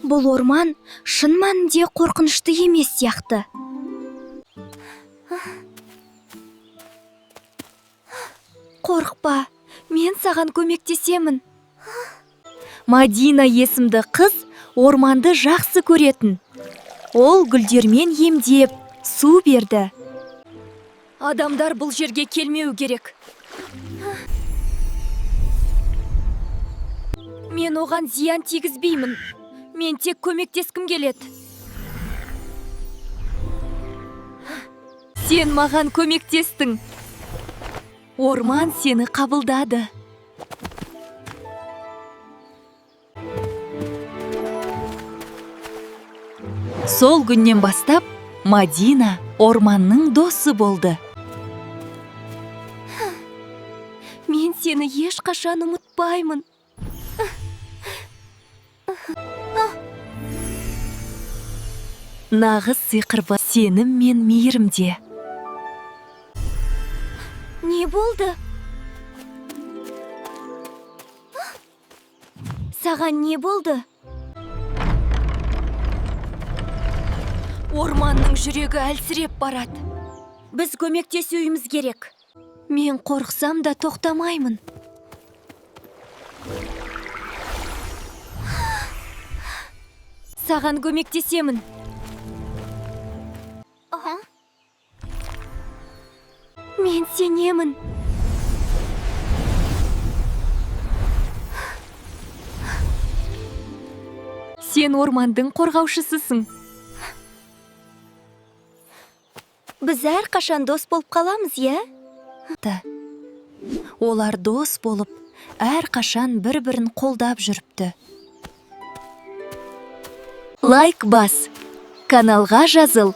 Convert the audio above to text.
Бұл орман шын мәнінде қорқынышты емес сияқты. Қорықпа, мен саған көмектесемін. Мадина есімді қыз орманды жақсы көретін. Ол гүлдермен емдеп, су берді. Адамдар бұл жерге келмеу керек. Мен оған зиян тигізбеймін. Мен тек көмектескім келеді. Сен маған көмектестің. Орман сені қабылдады. Сол күннен бастап Мадина орманның досы болды. Мен сені ешқашан ұмытпаймын. Нағыз сиқырлы сенім мен мейірімде. Не болды? Саған не болды? Орманның жүрегі әлсіреп барады. Біз көмектесуіміз керек. Мен қорықсам да тоқтамаймын. Саған көмектесемін. Мен сенемін. Сен ормандың қорғаушысысың. Біз әрқашан дос болып қаламыз, е? Олар дос болып, әрқашан бір-бірін қолдап жүріпті. Лайк бас, каналға жазыл.